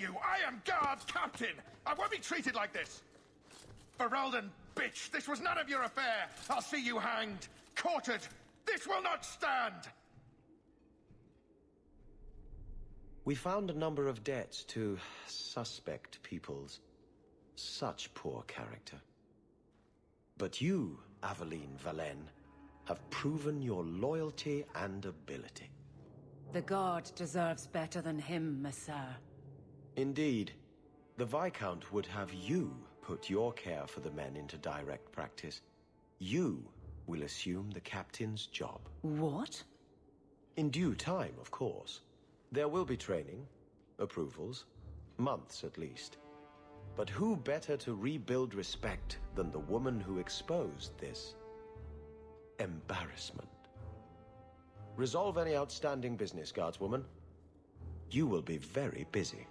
you? I am guard captain! I won't be treated like this! Ferelden, bitch, this was none of your affair! I'll see you hanged, quartered! This will not stand! We found a number of debts to suspect peoples. Such poor character. But you, Aveline Valen, have proven your loyalty and ability. The guard deserves better than him, Messire. Indeed. The Viscount would have you put your care for the men into direct practice. You will assume the captain's job. What? In due time, of course. There will be training, approvals, months at least. But who better to rebuild respect than the woman who exposed this embarrassment? Resolve any outstanding business, guardswoman. You will be very busy.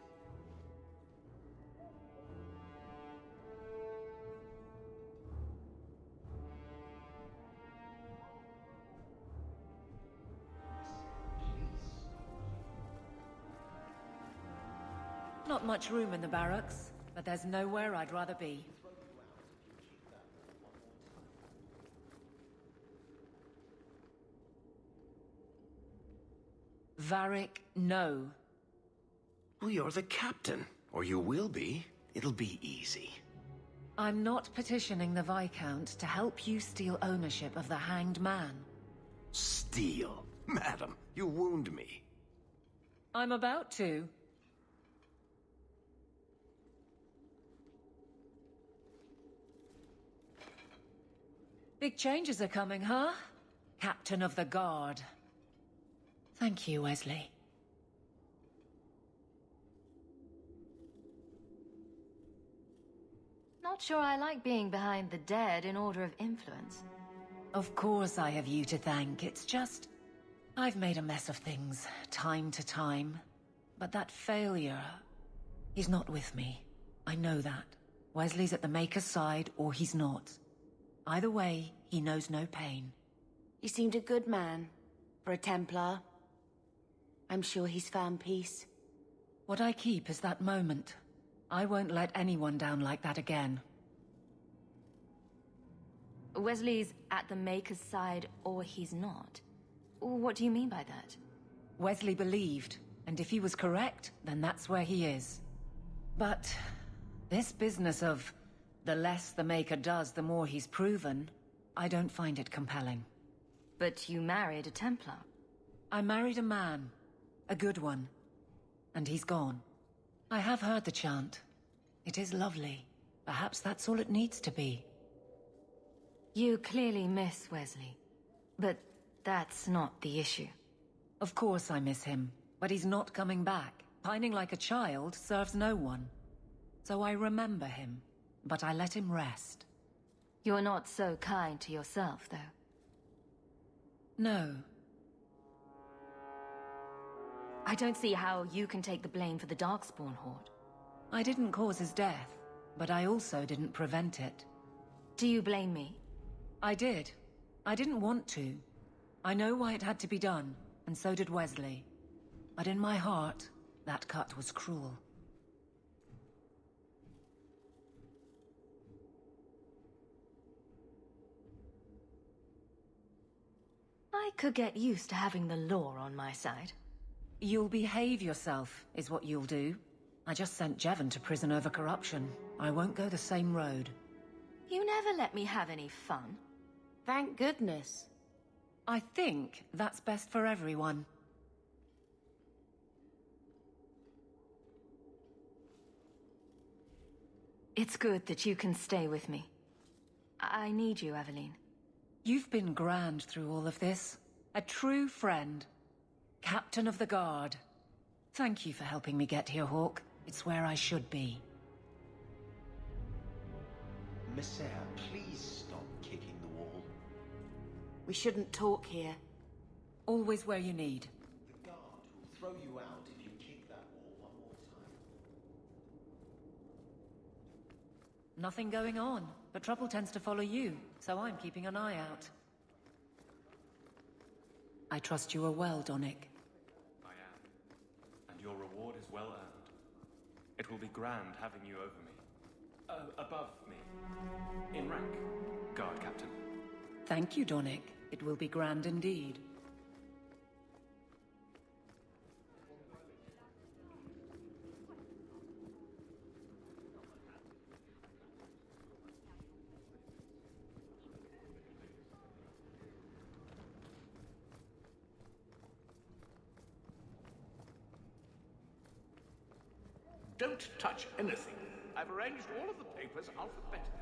Not much room in the barracks, but there's nowhere I'd rather be. Varric, no. Well, you're the captain. Or you will be. It'll be easy. I'm not petitioning the Viscount to help you steal ownership of the Hanged Man. Steal? Madam, you wound me. I'm about to. Big changes are coming, huh? Captain of the Guard. Thank you, Wesley. Not sure I like being behind the dead in order of influence. Of course I have you to thank. It's just... I've made a mess of things, time to time. But that failure... He's not with me. I know that. Wesley's at the Maker's side, or he's not. Either way, he knows no pain. He seemed a good man. For a Templar. I'm sure he's found peace. What I keep is that moment. I won't let anyone down like that again. Wesley's at the Maker's side, or he's not. What do you mean by that? Wesley believed, and if he was correct, then that's where he is. But this business of the less the Maker does, the more he's proven, I don't find it compelling. But you married a Templar. I married a man. A good one. And he's gone. I have heard the chant. It is lovely. Perhaps that's all it needs to be. You clearly miss Wesley. But that's not the issue. Of course I miss him. But he's not coming back. Pining like a child serves no one. So I remember him. But I let him rest. You're not so kind to yourself, though. No. I don't see how you can take the blame for the Darkspawn Horde. I didn't cause his death, but I also didn't prevent it. Do you blame me? I did. I didn't want to. I know why it had to be done, and so did Wesley. But in my heart, that cut was cruel. I could get used to having the law on my side. You'll behave yourself, is what you'll do. I just sent Jevon to prison over corruption. I won't go the same road. You never let me have any fun. Thank goodness. I think that's best for everyone. It's good that you can stay with me. I need you, Aveline. You've been grand through all of this. A true friend. Captain of the Guard. Thank you for helping me get here, Hawke. It's where I should be. Messere, please stop kicking the wall. We shouldn't talk here. Always where you need. The guard will throw you out if you kick that wall one more time. Nothing going on, but trouble tends to follow you, so I'm keeping an eye out. I trust you are well, Donnic. I am. And your reward is well earned. it will be grand having you over me. Above me. In rank, guard captain. Thank you, Donick. It will be grand indeed. Don't touch anything. I've arranged all of the papers alphabetically.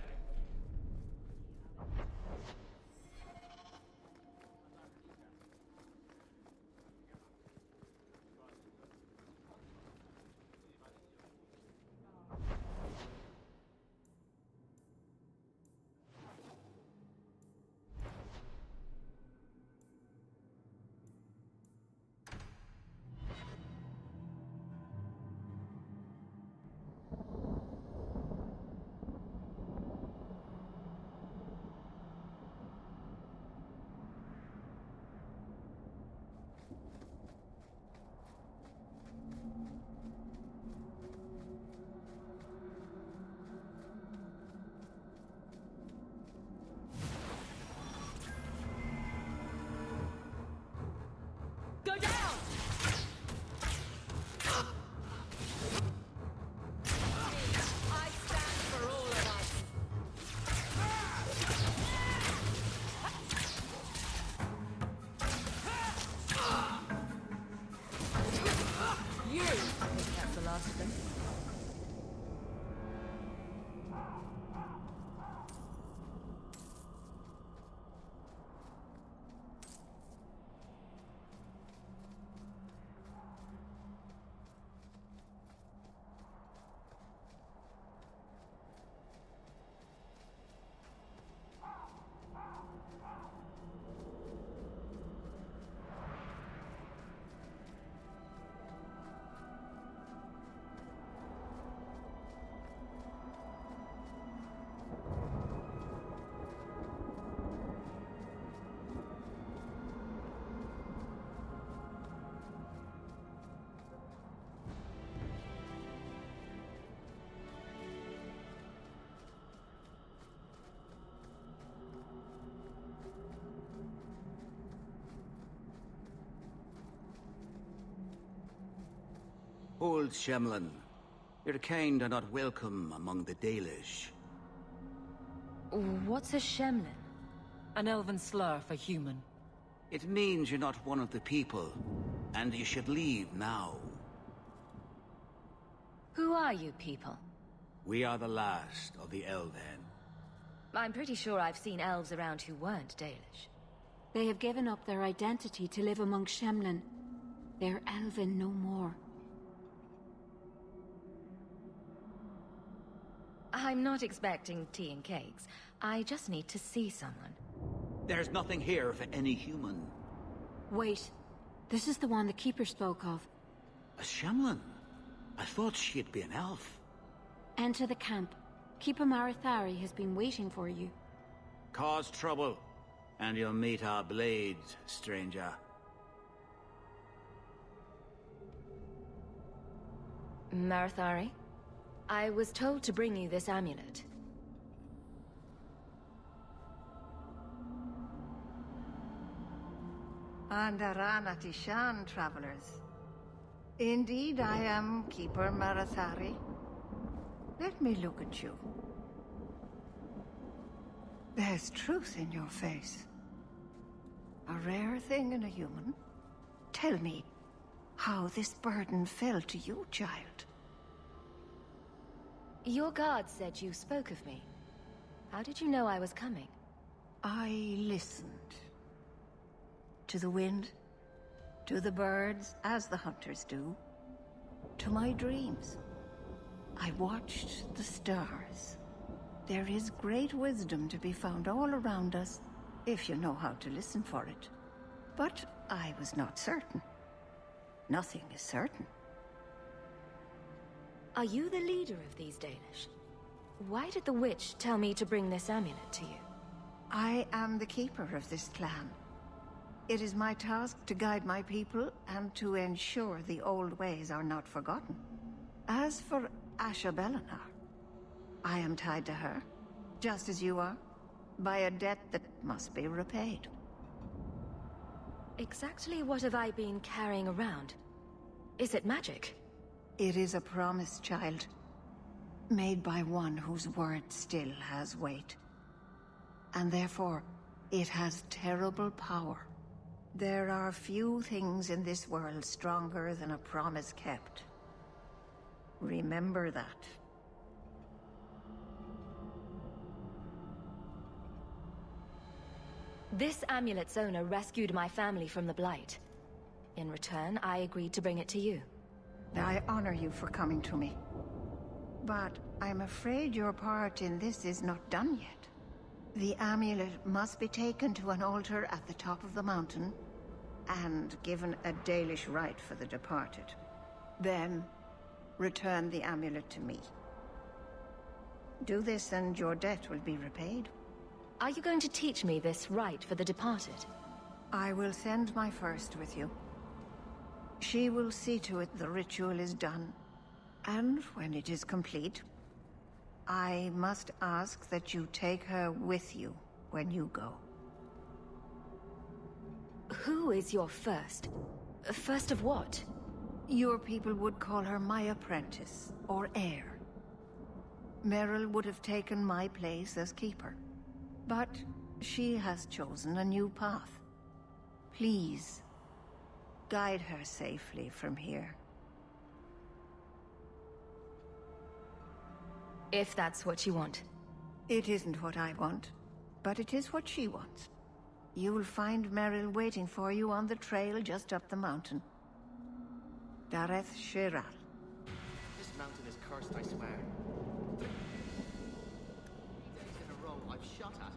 Go down! I stand for all of us. You! I think that's the last of them. Old Shemlin, your kind are not welcome among the Dalish. What's a Shemlin? An elven slur for human. It means you're not one of the people, and you should leave now. Who are you people? We are the last of the Elven. I'm pretty sure I've seen elves around who weren't Dalish. They have given up their identity to live among Shemlin. They're elven no more. I'm not expecting tea and cakes. I just need to see someone. There's nothing here for any human. Wait. This is the one the Keeper spoke of. A Shemlin? I thought she'd be an elf. Enter the camp. Keeper Marathari has been waiting for you. Cause trouble, and you'll meet our blades, stranger. Marathari? I was told to bring you this amulet. Andaranatishan, travelers. Indeed, I am Keeper Marathari. Let me look at you. There's truth in your face. A rare thing in a human. Tell me how this burden fell to you, child. Your guard said you spoke of me. How did you know I was coming? I listened. To the wind, to the birds, as the hunters do, to my dreams. I watched the stars. There is great wisdom to be found all around us, if you know how to listen for it. But I was not certain. Nothing is certain. Are you the leader of these Dalish? Why did the witch tell me to bring this amulet to you? I am the keeper of this clan. It is my task to guide my people and to ensure the old ways are not forgotten. As for Asha Bellinar. I am tied to her, just as you are, by a debt that must be repaid. Exactly what have I been carrying around? Is it magic? It is a promise, child. Made by one whose word still has weight. And therefore, it has terrible power. There are few things in this world stronger than a promise kept. Remember that. This amulet's owner rescued my family from the Blight. In return, I agreed to bring it to you. I honor you for coming to me. But I'm afraid your part in this is not done yet. The amulet must be taken to an altar at the top of the mountain, and given a Dalish rite for the departed. Then, return the amulet to me. Do this and your debt will be repaid. Are you going to teach me this rite for the departed? I will send my first with you. She will see to it the ritual is done. And when it is complete, I must ask that you take her with you when you go. Who is your first? First of what? Your people would call her my apprentice, or heir. Meryl would have taken my place as keeper. But she has chosen a new path. Please, guide her safely from here. If that's what you want. It isn't what I want, but it is what she wants. You will find Meryl waiting for you on the trail just up the mountain. Dareth Shiral. This mountain is cursed, I swear. 3 days in a row I've shot at it.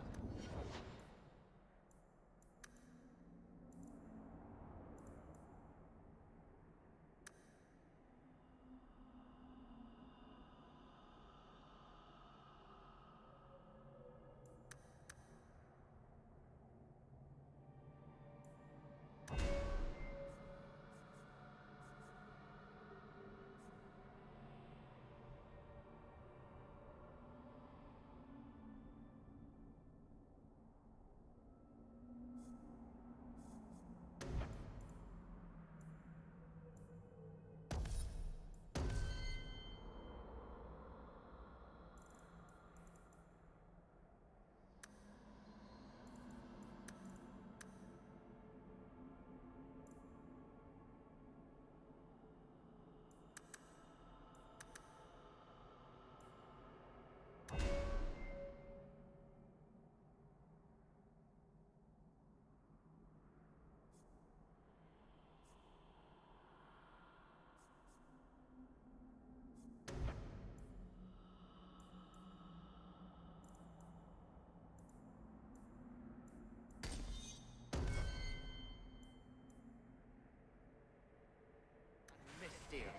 Dear.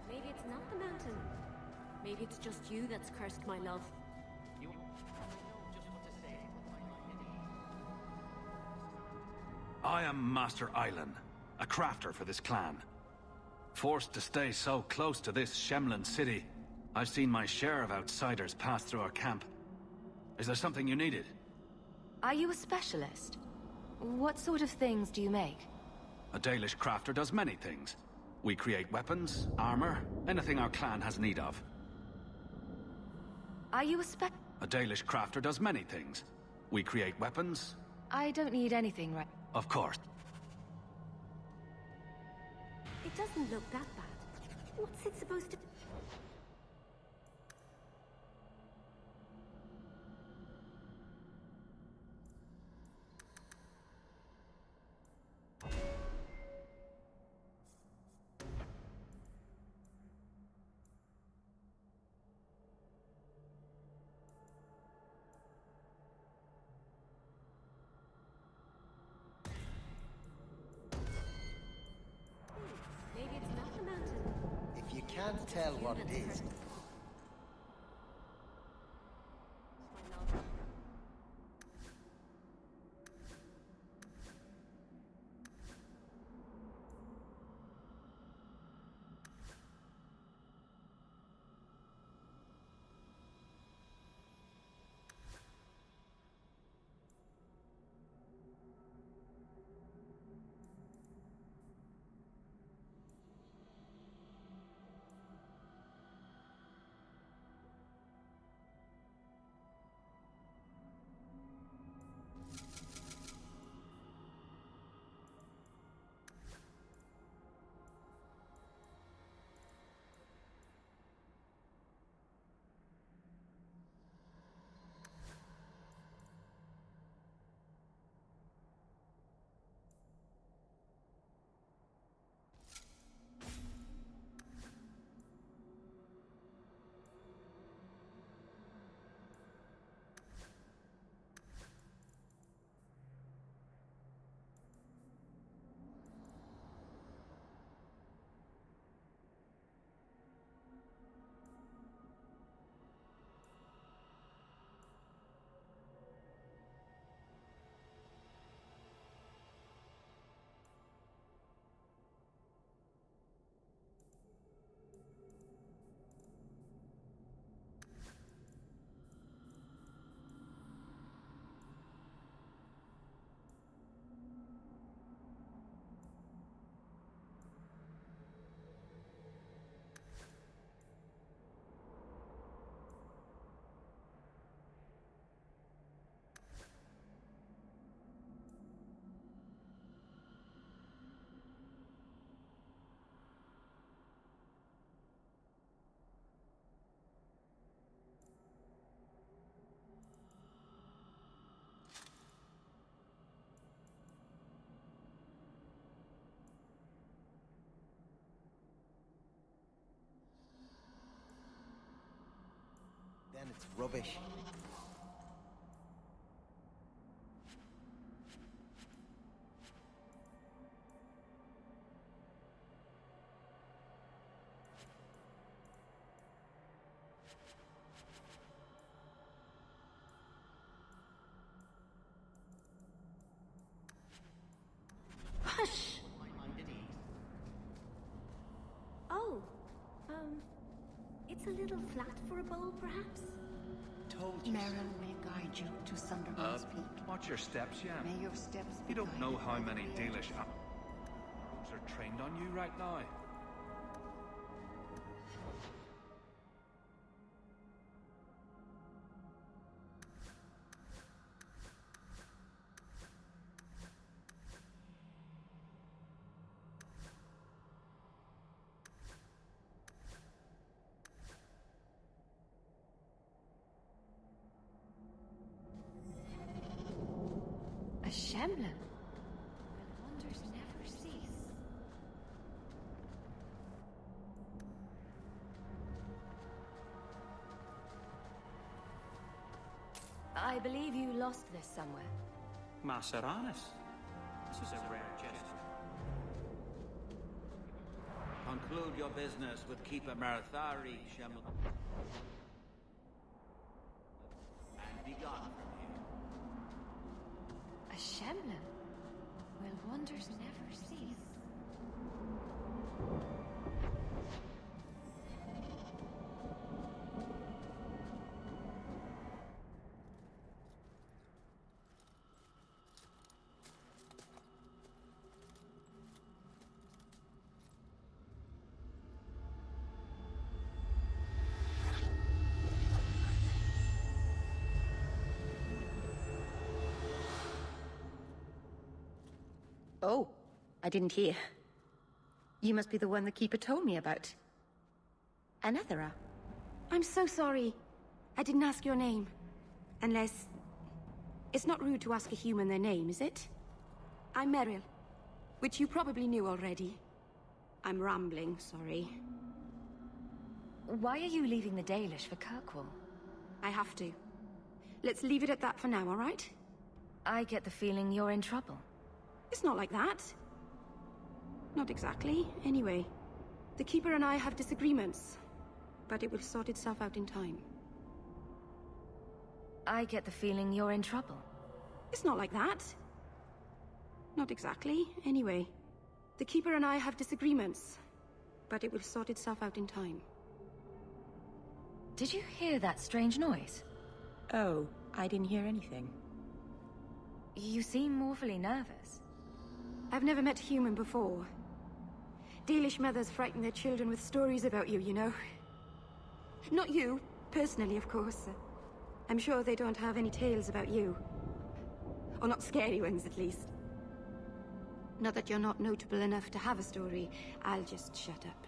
Maybe it's not the mountain. Maybe it's just you that's cursed my love. You know just what to say. I am Master Islan, a crafter for this clan. Forced to stay so close to this Shemlin city, I've seen my share of outsiders pass through our camp. Is there something you needed? Are you a specialist? What sort of things do you make? A Dalish crafter does many things. We create weapons, armor, anything our clan has need of. Are you A Dalish crafter does many things. We create weapons. I don't need anything right. Of course. It doesn't look that bad. What's it supposed to... Maybe it's not the mountain. If you can't tell what it is, My love. and it's rubbish. Hush! Oh, it's a little flat for a bowl, perhaps? Told you. Merrin may guide you to Sundermount's peak. Watch your steps, yeah. May your steps be You don't know guided how by many the way of Dalish truth. are trained on you right now. A Shemlin? Wonders never cease. I believe you lost this somewhere. Maceranis. This is a rare gesture. Conclude your business with Keeper Marathari, Shemlin. And be gone from here. A Shemlin? Will wonders never cease? Oh, I didn't hear. You must be the one the Keeper told me about. Anethera. I'm so sorry. I didn't ask your name. Unless... It's not rude to ask a human their name, is it? I'm Meryl, which you probably knew already. I'm rambling, sorry. Why are you leaving the Dalish for Kirkwall? I have to. Let's leave it at that for now, all right? I get the feeling you're in trouble. It's not like that. Not exactly, anyway. The Keeper and I have disagreements, but it will sort itself out in time. I get the feeling you're in trouble. It's not like that. Not exactly, anyway. The Keeper and I have disagreements, but it will sort itself out in time. Did you hear that strange noise? Oh, I didn't hear anything. You seem awfully nervous. I've never met a human before. Dalish mothers frighten their children with stories about you, you know. Not you, personally, of course. I'm sure they don't have any tales about you. Or not scary ones, at least. Not that you're not notable enough to have a story. I'll just shut up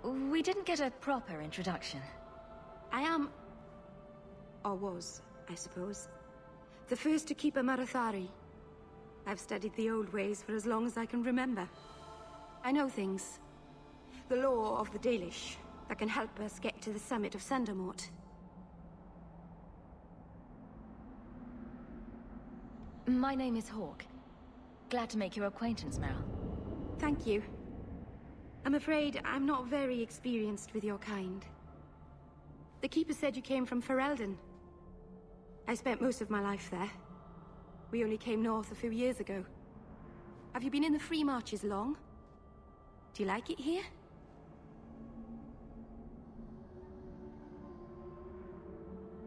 now. We didn't get a proper introduction. I am... or was, I suppose. The first to keep a Marathari. I've studied the old ways for as long as I can remember. I know things. The law of the Dalish that can help us get to the summit of Sundermount. My name is Hawk. Glad to make your acquaintance, Meryl. Thank you. I'm afraid I'm not very experienced with your kind. The Keeper said you came from Ferelden. I spent most of my life there. We only came north a few years ago. Have you been in the Free Marches long? Do you like it here?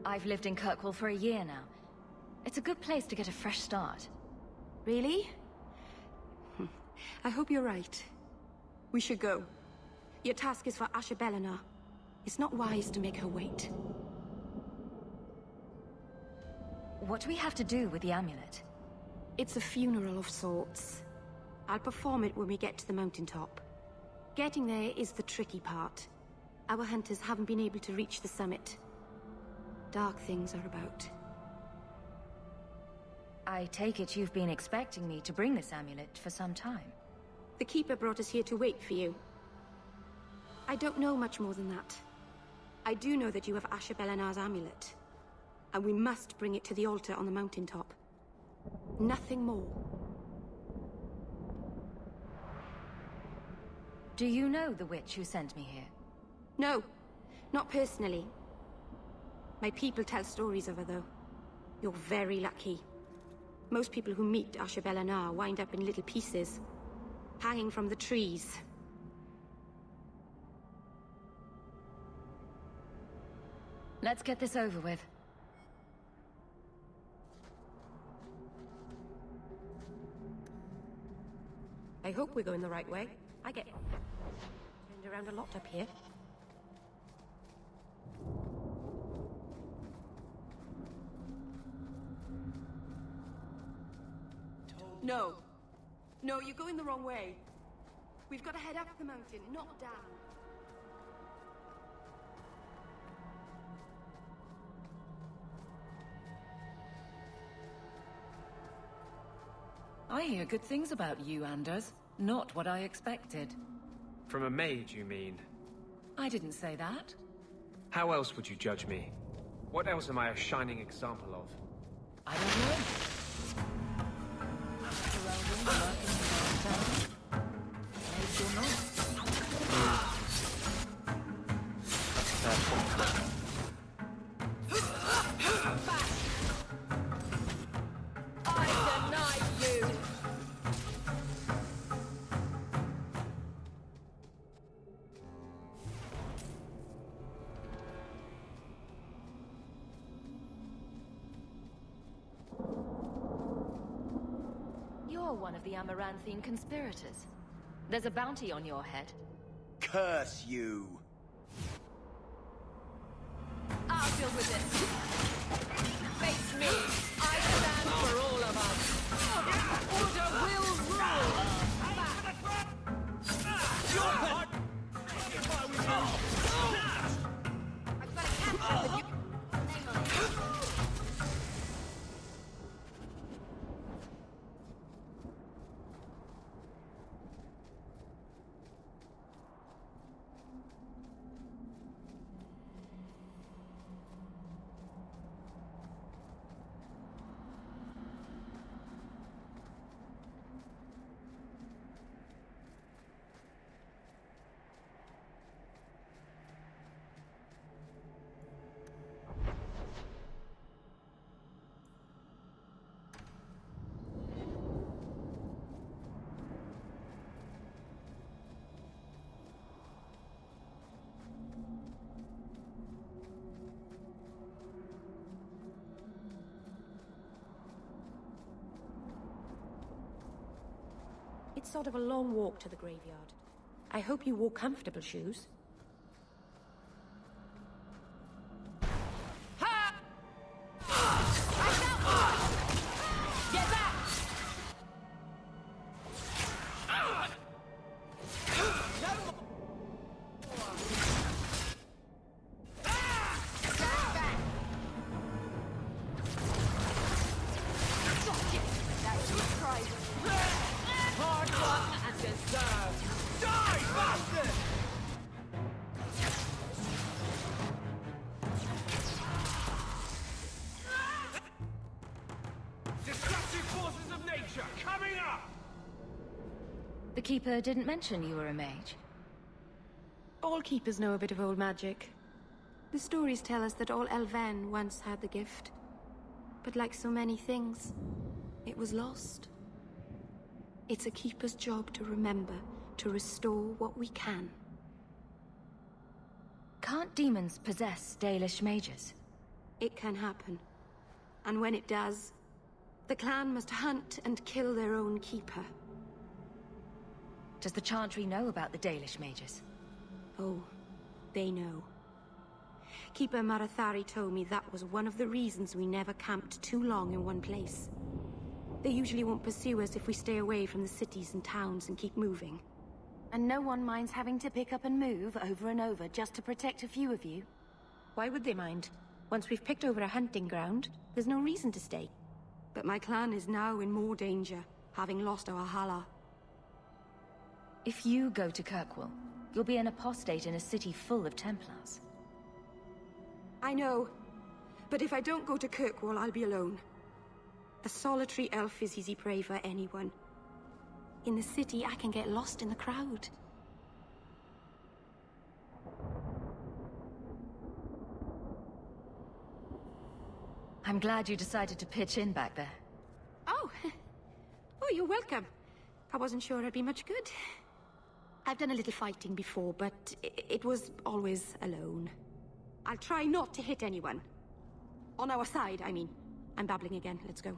I've lived in Kirkwall for a year now. It's a good place to get a fresh start. Really? I hope you're right. We should go. Your task is for Asher Bellinar. It's not wise to make her wait. What do we have to do with the amulet? It's a funeral of sorts. I'll perform it when we get to the mountaintop. Getting there is the tricky part. Our hunters haven't been able to reach the summit. Dark things are about. I take it you've been expecting me to bring this amulet for some time. The Keeper brought us here to wait for you. I don't know much more than that. I do know that you have Asher Belenar's amulet, and we must bring it to the altar on the mountaintop. Nothing more. Do you know the witch who sent me here? No, not personally. My people tell stories of her, though. You're very lucky. Most people who meet Asher Belenar wind up in little pieces, hanging from the trees. Let's get this over with. I hope we're going the right way. I get turned around a lot up here. No. No, you're going the wrong way. We've got to head up the mountain, not down. I hear good things about you, Anders. Not what I expected. From a mage, you mean? I didn't say that. How else would you judge me? What else am I a shining example of? I don't know. Surrounding, working downtown. Maybe you're not. I deny you! You're one of the Amaranthine conspirators. There's a bounty on your head. Curse you! I'll deal with this. Face me. I stand for all of us. Order will rule. I've got a capture with you. It's sort of a long walk to the graveyard. I hope you wore comfortable shoes. Get back! The Keeper didn't mention you were a mage. All keepers know a bit of old magic. The stories tell us that all Elven once had the gift. But like so many things, it was lost. It's a keeper's job to remember, to restore what we can. Can't demons possess Dalish mages? It can happen. And when it does, the clan must hunt and kill their own keeper. Does the Chantry know about the Dalish mages? Oh, they know. Keeper Marathari told me that was one of the reasons we never camped too long in one place. They usually won't pursue us if we stay away from the cities and towns and keep moving. And no one minds having to pick up and move over and over just to protect a few of you? Why would they mind? Once we've picked over a hunting ground, there's no reason to stay. But my clan is now in more danger, having lost our Hala. If you go to Kirkwall, You'll be an apostate in a city full of Templars. I know. But if I don't go to Kirkwall, I'll be alone. A solitary elf is easy prey for anyone. In the city, I can get lost in the crowd. I'm glad you decided to pitch in back there. Oh! Oh, you're welcome. I wasn't sure I'd be much good. I've done a little fighting before, but it was always alone. I'll try not to hit anyone. On our side, I mean. I'm babbling again. Let's go.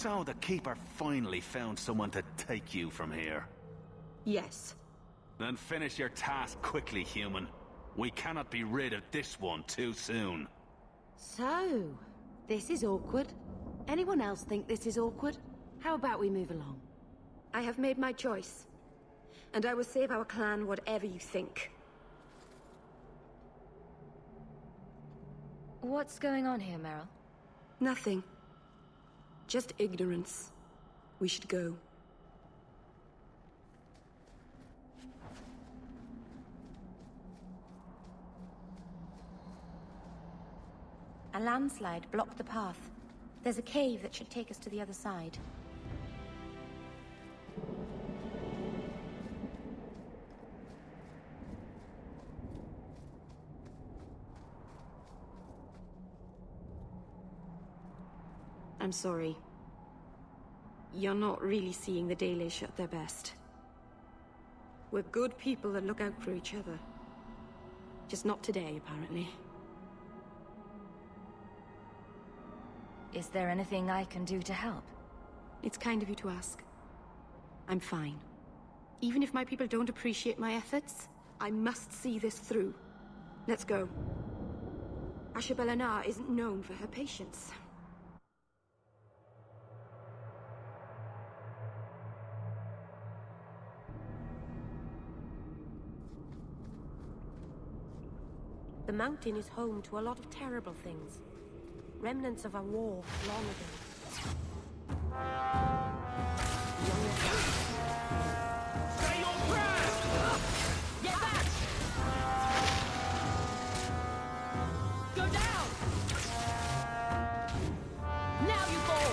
So the Keeper finally found someone to take you from here. Yes. Then finish your task quickly, human. We cannot be rid of this one too soon. So, this is awkward. Anyone else think this is awkward? How about we move along? I have made my choice. And I will save our clan whatever you think. What's going on here, Meryl? Nothing. Just ignorance. We should go. landslide blocked the path. There's a cave that should take us to the other side. I'm sorry. You're not really seeing the Dalish at their best. We're good people that look out for each other. Just not today, apparently. Is there anything I can do to help? It's kind of you to ask. I'm fine. Even if my people don't appreciate my efforts, I must see this through. Let's go. Ashabelenar isn't known for her patience. The mountain is home to a lot of terrible things. Remnants of a war long ago. Say your prayers! Get back! Go down! Now you fall!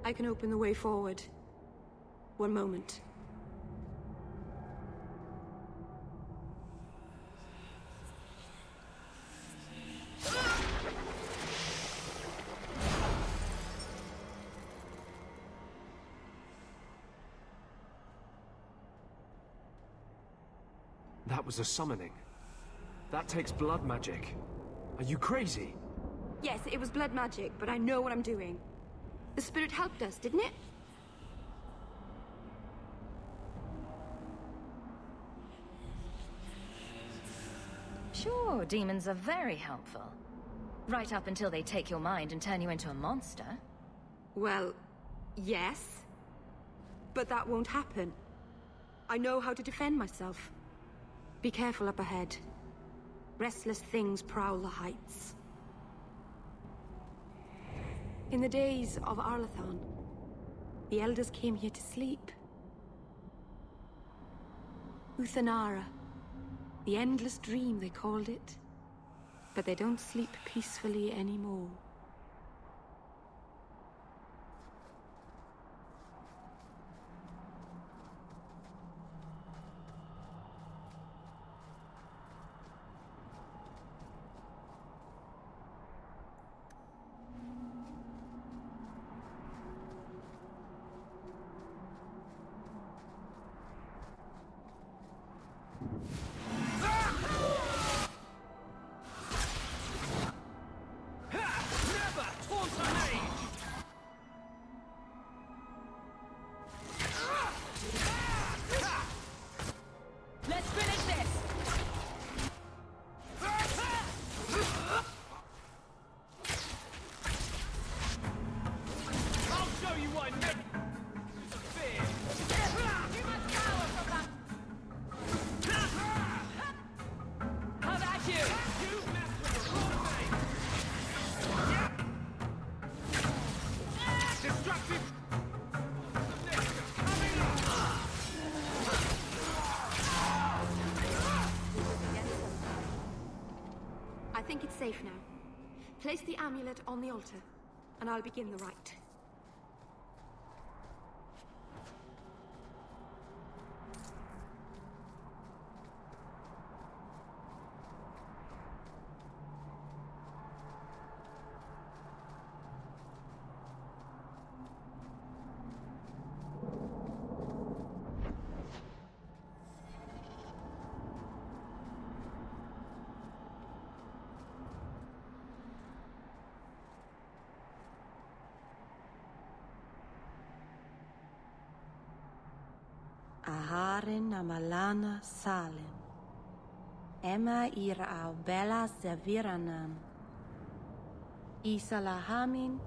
I can open the way forward. One moment. That was a summoning. That takes blood magic. Are you crazy? Yes, it was blood magic, but I know what I'm doing. The spirit helped us, didn't it? Sure, demons are very helpful. Right up until they take your mind and turn you into a monster. Well, yes. But that won't happen. I know how to defend myself. Be careful up ahead. Restless things prowl the heights. In the days of Arlathon, the elders came here to sleep. Uthanara, the endless dream they called it. But they don't sleep peacefully anymore. I think it's safe now. Place the amulet on the altar, and I'll begin the rite. Aharin amalana salen. Emma ira au bella zeviranam. Isalahamin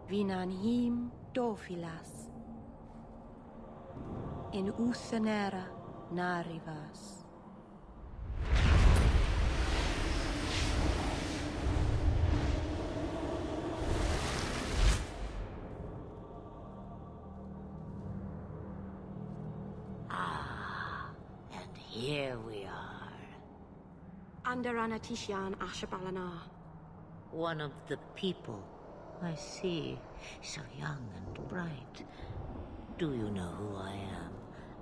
vinanhim dofilas. In Uthanera narivas. Here we are. Under Anatishan Ashabalana. One of the people. I see. So young and bright. Do you know who I am,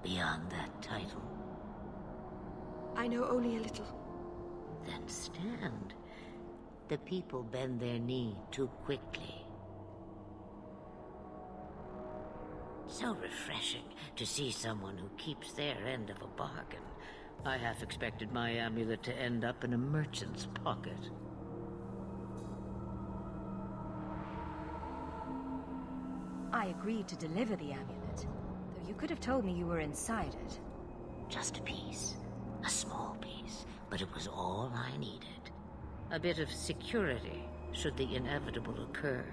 beyond that title? I know only a little. Then stand. The people bend their knee too quickly. So refreshing to see someone who keeps their end of a bargain. I half expected my amulet to end up in a merchant's pocket. I agreed to deliver the amulet, though you could have told me you were inside it. Just a piece. A small piece, but it was all I needed. A bit of security, should the inevitable occur.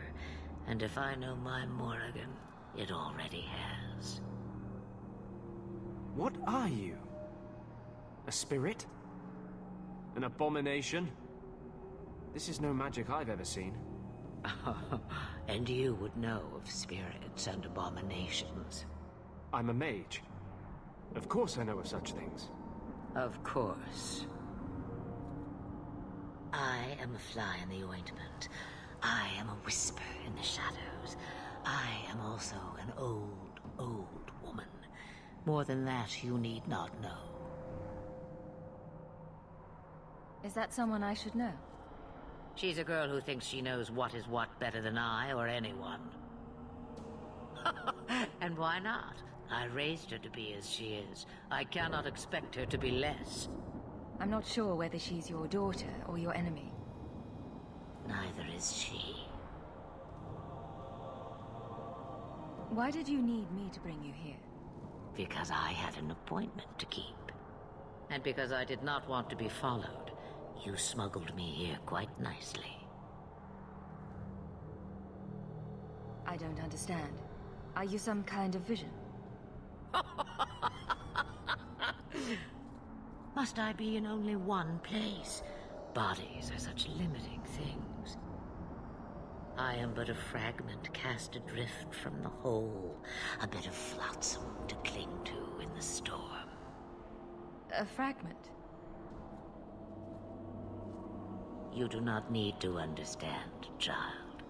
And if I know my Morrigan, it already has. What are you? A spirit? An abomination? This is no magic I've ever seen. And you would know of spirits and abominations. I'm a mage. Of course I know of such things. Of course. I am a fly in the ointment. I am a whisper in the shadows. I am also an old, old woman. More than that, you need not know. Is that someone I should know? She's a girl who thinks she knows what is what better than I or anyone. And why not? I raised her to be as she is. I cannot expect her to be less. I'm not sure whether she's your daughter or your enemy. Neither is she. Why did you need me to bring you here? Because I had an appointment to keep. And because I did not want to be followed, you smuggled me here quite nicely. I don't understand. Are you some kind of vision? Must I be in only one place? Bodies are such limiting things. I am but a fragment cast adrift from the whole, a bit of flotsam to cling to in the storm. A fragment? You do not need to understand, child.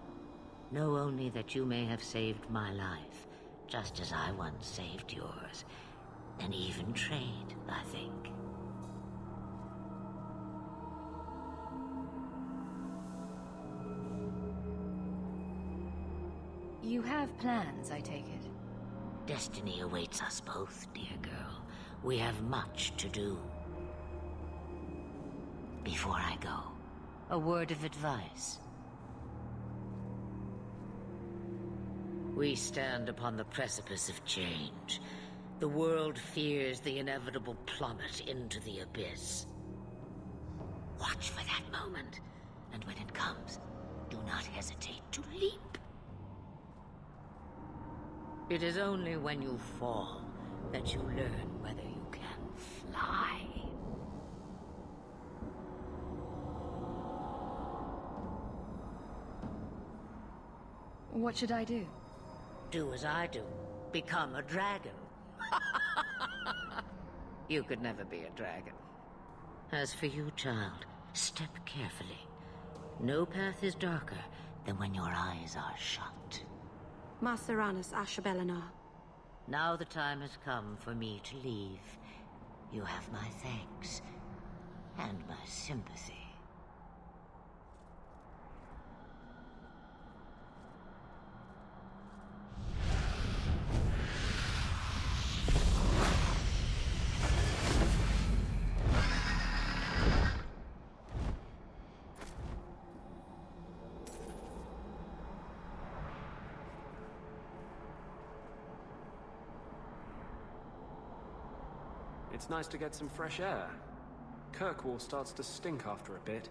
Know only that you may have saved my life, just as I once saved yours. And even trade, I think. You have plans, I take it? Destiny awaits us both, dear girl. We have much to do. Before I go, a word of advice. We stand upon the precipice of change. The world fears the inevitable plummet into the abyss. Watch for that moment, and when it comes, do not hesitate to leap. It is only when you fall that you learn whether you can fly. What should I do? Do as I do. Become a dragon. You could never be a dragon. As for you, child, step carefully. No path is darker than when your eyes are shut. Master Anus Ashabelinar. Now the time has come for me to leave. You have my thanks and my sympathy. It's nice to get some fresh air. Kirkwall starts to stink after a bit.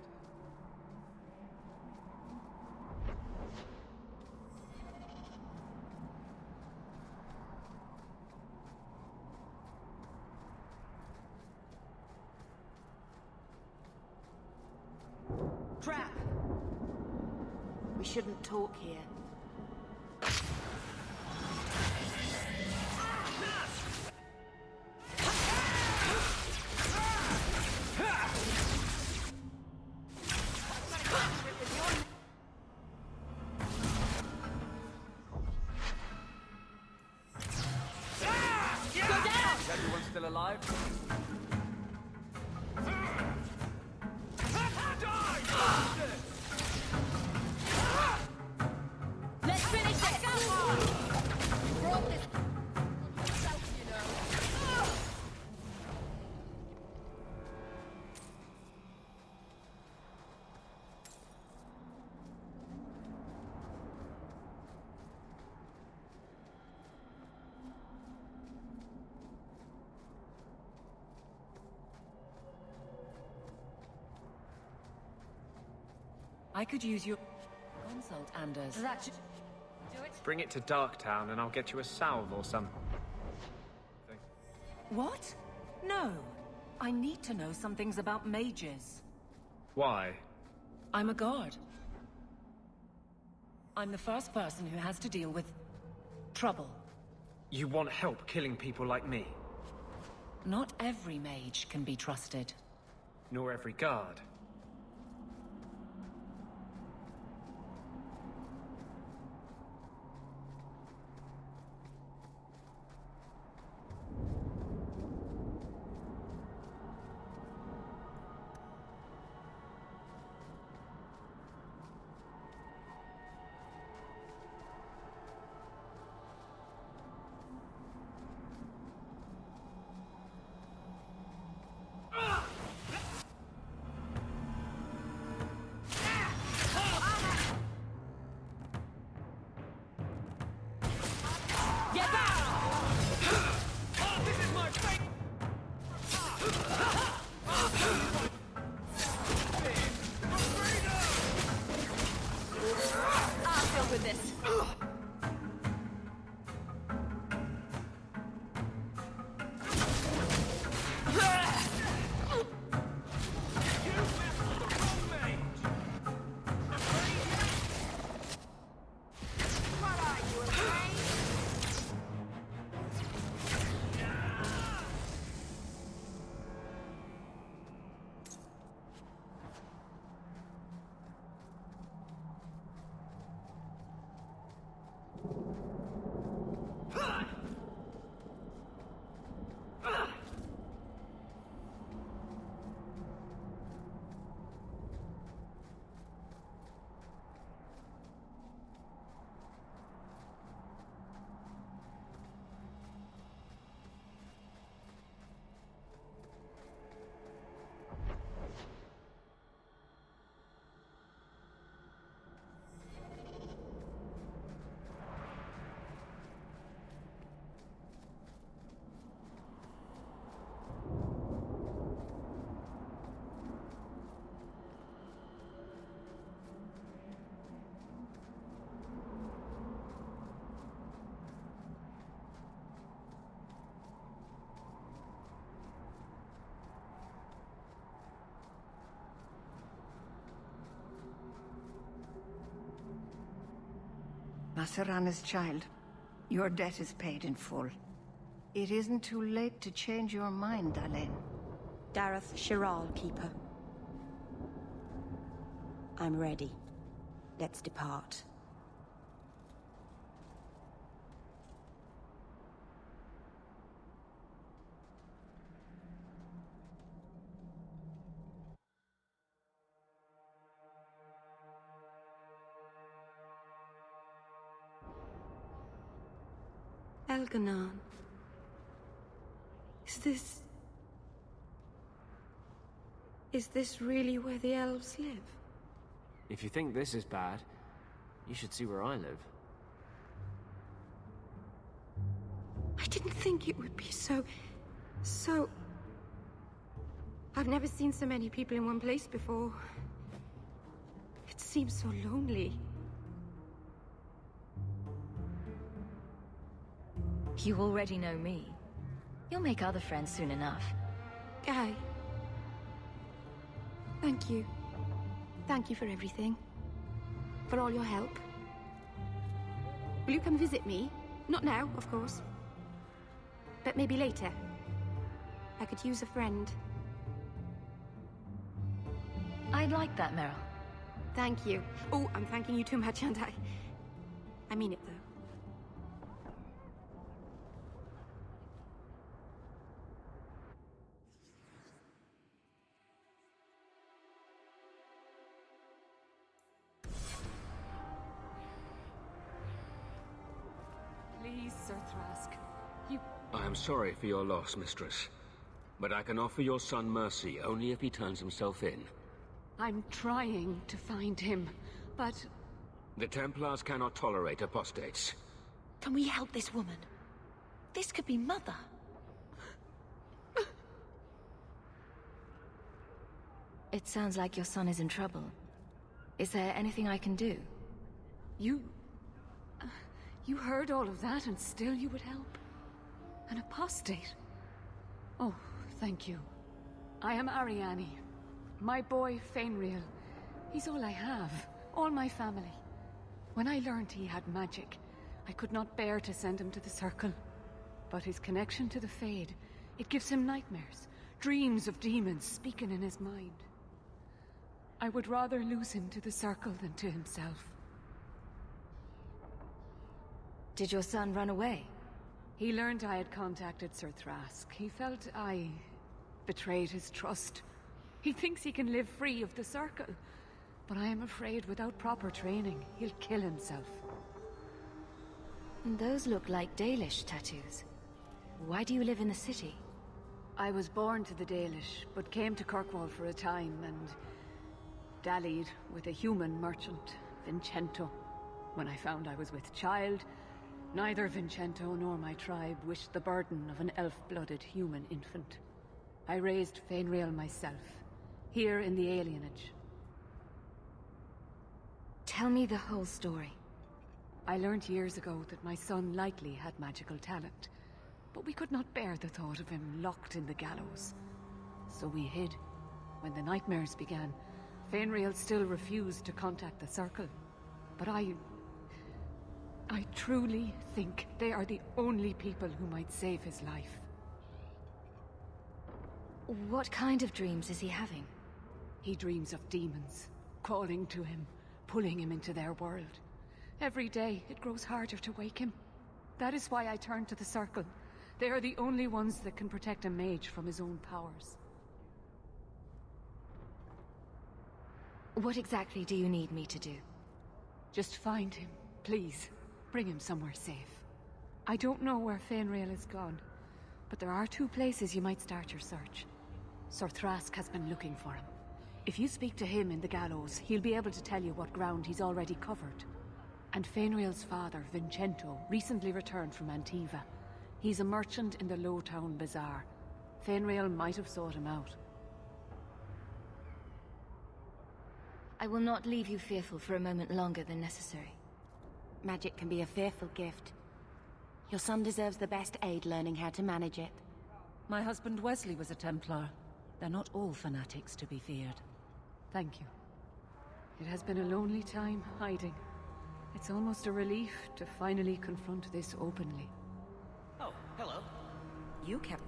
Trap! We shouldn't talk here. Still alive? Let's finish this! Brought this yourself, you know. I could use your consult, Anders. That should do it. Bring it to Darktown and I'll get you a salve or something. What? No. I need to know some things about mages. Why? I'm a guard. I'm the first person who has to deal with trouble. You want help killing people like me? Not every mage can be trusted. Nor every guard. Maserana's child, your debt is paid in full. It isn't too late to change your mind, Dalen. Dareth Shiral, Keeper. I'm ready. Let's depart. Elganon. Is this really where the elves live? If you think this is bad, you should see where I live. I didn't think it would be so... I've never seen so many people in one place before. It seems so lonely. You already know me. You'll make other friends soon enough. Guy. Thank you. Thank you for everything. For all your help. Will you come visit me? Not now, of course. But maybe later. I could use a friend. I'd like that, Meryl. Thank you. Oh, I'm thanking you too much, aren't I? I mean it, though. Please, Sir Thrask. You... I am sorry for your loss, Mistress. But I can offer your son mercy only if he turns himself in. I'm trying to find him, but... The Templars cannot tolerate apostates. Can we help this woman? This could be Mother. It sounds like your son is in trouble. Is there anything I can do? You heard all of that and still you would help? An apostate? Oh, thank you. I am Ariane. My boy, Fainriel. He's all I have. All my family. When I learned he had magic, I could not bear to send him to the Circle. But his connection to the Fade, it gives him nightmares. Dreams of demons speaking in his mind. I would rather lose him to the Circle than to himself. Did your son run away? He learned I had contacted Sir Thrask. He felt I betrayed his trust. He thinks he can live free of the Circle. But I am afraid without proper training, he'll kill himself. Those look like Dalish tattoos. Why do you live in the city? I was born to the Dalish, but came to Kirkwall for a time and dallied with a human merchant, Vincento. When I found I was with child, neither Vincento nor my tribe wished the burden of an elf-blooded human infant. I raised Fainriel myself, here in the alienage. Tell me the whole story. I learned years ago that my son likely had magical talent, but we could not bear the thought of him locked in the gallows. So we hid. When the nightmares began, Fainriel still refused to contact the Circle. But I truly think they are the only people who might save his life. What kind of dreams is he having? He dreams of demons, calling to him, pulling him into their world. Every day, it grows harder to wake him. That is why I turned to the Circle. They are the only ones that can protect a mage from his own powers. What exactly do you need me to do? Just find him, please. Bring him somewhere safe. I don't know where Fainriel is gone, but there are 2 places you might start your search. Sir Thrask has been looking for him. If you speak to him in the gallows, he'll be able to tell you what ground he's already covered. And Fainriel's father, Vincento, recently returned from Antiva. He's a merchant in the Lowtown Bazaar. Fainriel might have sought him out. I will not leave you fearful for a moment longer than necessary. Magic can be a fearful gift. Your son deserves the best aid learning how to manage it. My husband Wesley was a Templar. They're not all fanatics to be feared. Thank you. It has been a lonely time hiding. It's almost a relief to finally confront this openly. Oh, hello. You kept...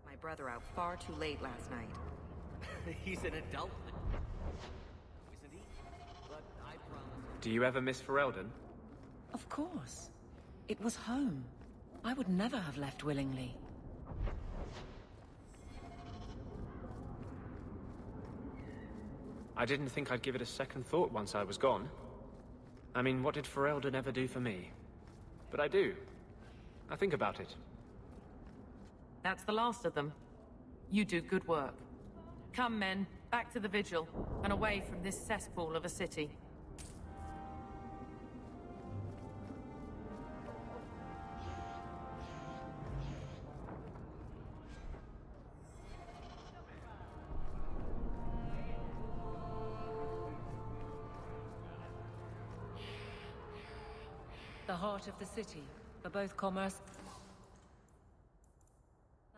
my brother out far too late last night. He's an adult, isn't he? But I promise. Do you ever miss Ferelden? Of course. It was home. I would never have left willingly. I didn't think I'd give it a second thought once I was gone. I mean, what did Ferelden ever do for me? But I do. I think about it. That's the last of them. You do good work. Come, men, back to the vigil, and away from this cesspool of a city. The heart of the city, for both commerce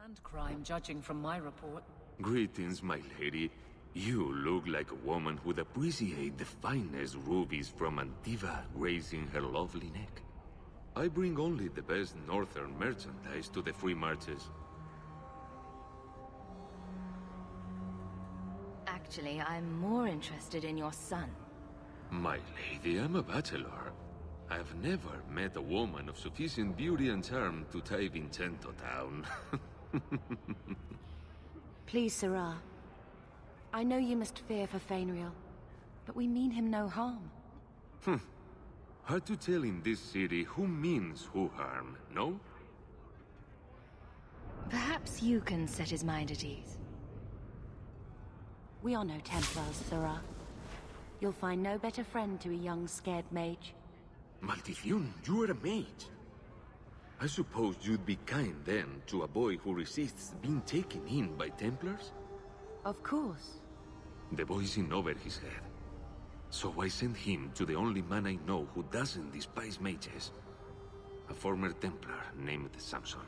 and crime, judging from my report. Greetings, my lady. You look like a woman who'd appreciate the finest rubies from Antiva gracing her lovely neck. I bring only the best northern merchandise to the free marches. Actually, I'm more interested in your son. My lady, I'm a bachelor. I've never met a woman of sufficient beauty and charm to tie Vincento down. Please, Sirrah. I know you must fear for Fainriel, but we mean him no harm. Hard to tell in this city who means who harm, no? Perhaps you can set his mind at ease. We are no Templars, Sirrah. You'll find no better friend to a young, scared mage. Maldición, you are a mage. I suppose you'd be kind then to a boy who resists being taken in by Templars? Of course. The boy's in over his head. So I sent him to the only man I know who doesn't despise mages. A former Templar named Samson.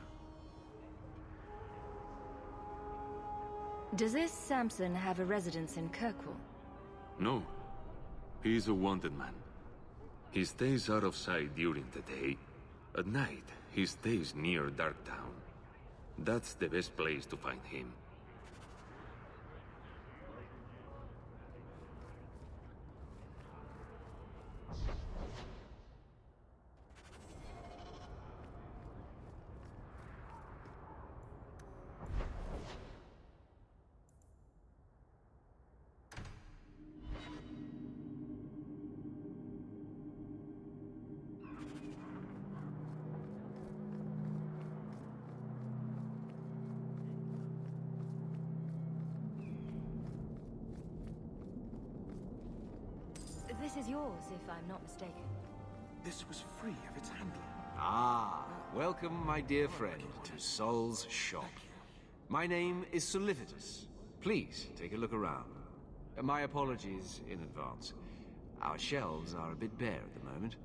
Does this Samson have a residence in Kirkwall? No. He's a wanted man. He stays out of sight during the day. At night, he stays near Darktown. That's the best place to find him. This is yours, if I'm not mistaken. This was free of its handler. Ah, welcome, my dear friend, to Sol's shop. My name is Solivitus. Please, take a look around. My apologies in advance. Our shelves are a bit bare at the moment.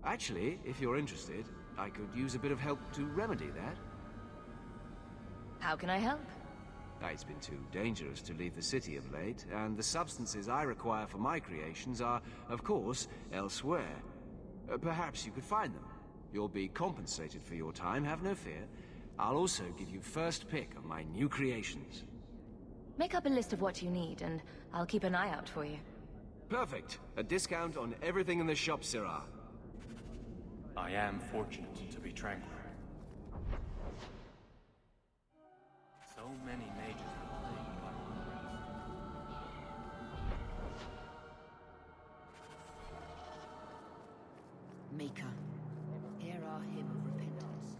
Actually, if you're interested, I could use a bit of help to remedy that. How can I help? It's been too dangerous to leave the city of late, and the substances I require for my creations are, of course, elsewhere. Perhaps you could find them. You'll be compensated for your time, have no fear. I'll also give you first pick of my new creations. Make up a list of what you need, and I'll keep an eye out for you. Perfect. A discount on everything in the shop, Sirrah. I am fortunate to be tranquil. So many mages are plagued by Mika, hear our hymn of repentance.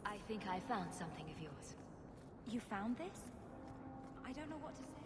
I think I found something of yours. You found this? I don't know what to say.